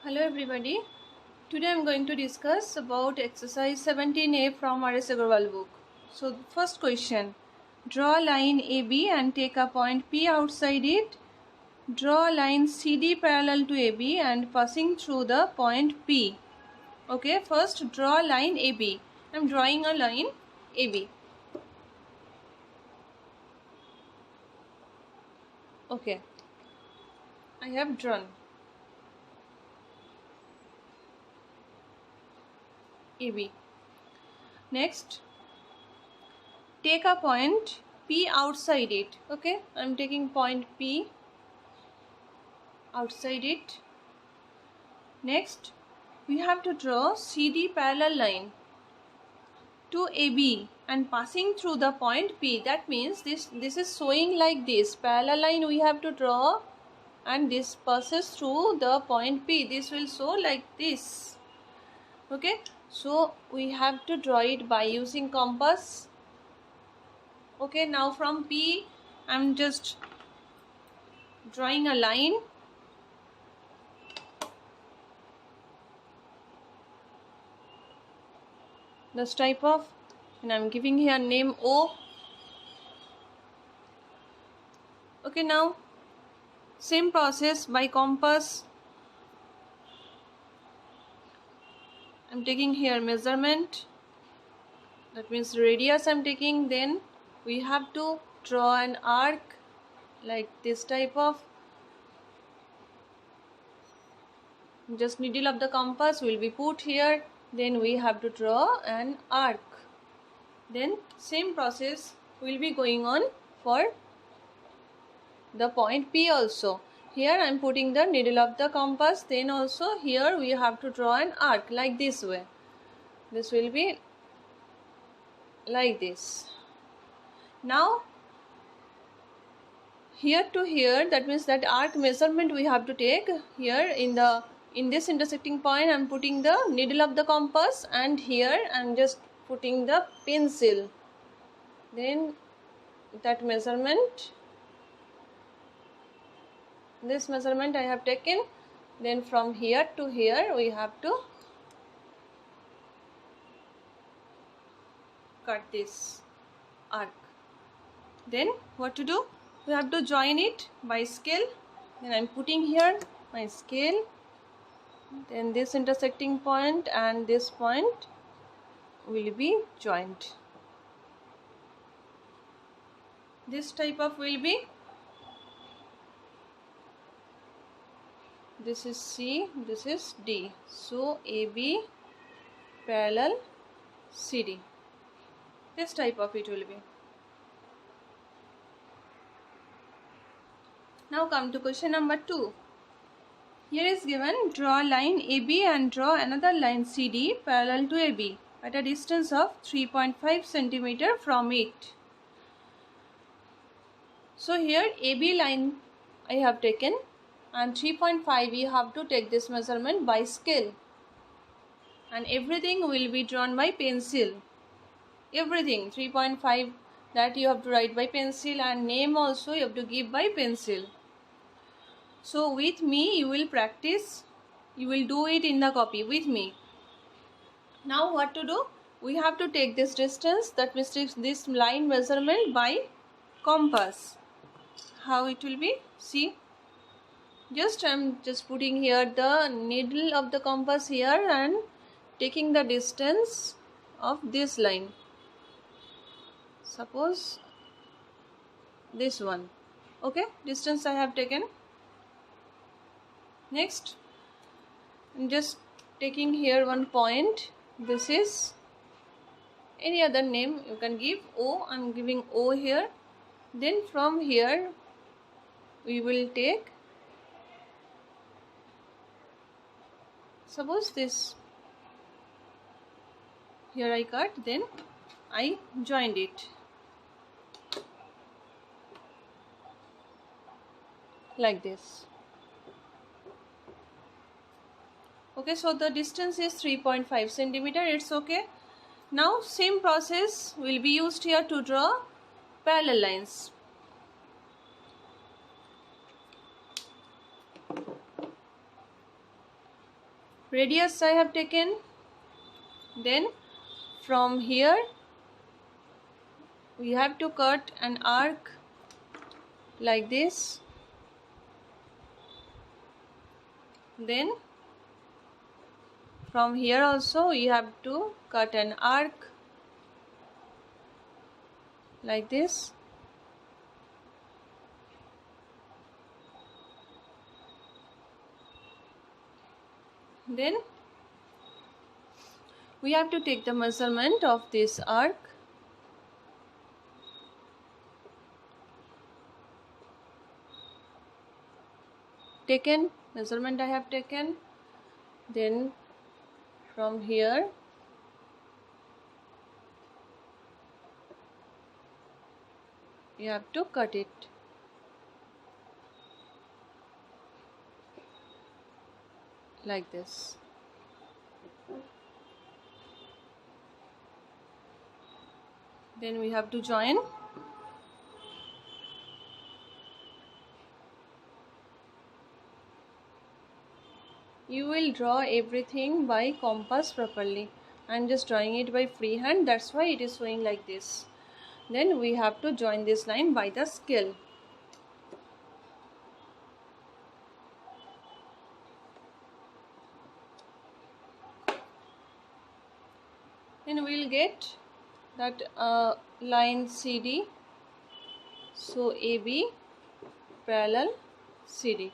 Hello everybody. Today I am going to discuss about exercise 17A from R.S. Agarwal book. So first question. Draw a line AB and take a point P outside it. Draw a line CD parallel to AB and passing through the point P. Okay, first draw a line AB. I am drawing a line AB. Okay, I have drawn AB. Next, take a point P outside it. Okay, I am taking point P outside it. Next, we have to draw CD parallel line to AB and passing through the point P. That means this is showing like this. Parallel line we have to draw and this passes through the point P. This will show like this. Okay, so we have to draw it by using compass. Okay, now from P I am just drawing a line. This type of, and I am giving here name O. Okay, now same process by compass. I am taking here measurement, that means radius I am taking. Then we have to draw an arc like this type of, just needle of the compass will be put here. Then we have to draw an arc. Then same process will be going on for the point P also. Here I am putting the needle of the compass. Then also here we have to draw an arc like this way. This will be like this. Now here to here, that means that arc measurement we have to take. Here in this intersecting point I am putting the needle of the compass, and here I am just putting the pencil. Then that measurement, this measurement I have taken. Then from here to here we have to cut this arc. Then what to do? We have to join it by scale. Then I am putting here my scale. Then this intersecting point and this point will be joined. This type of will be, this is C, this is D. So AB parallel CD. This type of it will be. Now come to question number 2. Here is given, draw a line AB and draw another line CD parallel to AB at a distance of 3.5 cm from it. So here AB line I have taken, and 3.5 we have to take this measurement by scale, and everything will be drawn by pencil. Everything 3.5 that you have to write by pencil, and name also you have to give by pencil. So with me you will practice, you will do it in the copy with me. Now what to do? We have to take this distance, that means this line measurement by compass. How it will be? See, I am just putting here the needle of the compass here and taking the distance of this line. Suppose this one. Okay, distance I have taken. Next, I am just taking here one point. This is any other name you can give. O, I am giving O here. Then from here we will take, suppose this, here I cut, then I joined it like this. Okay, so the distance is 3.5 cm. It's okay. Now same process will be used here to draw parallel lines. radius I have taken. Then from here we have to cut an arc like this. Then from here also we have to cut an arc like this. Then we have to take the measurement of this arc. Measurement I have taken. Then from here you have to cut it like this. Then we have to join. You will draw everything by compass properly. I am just drawing it by freehand, that's why it is showing like this. Then we have to join this line by the scale. Then we will get that line CD. So AB parallel CD.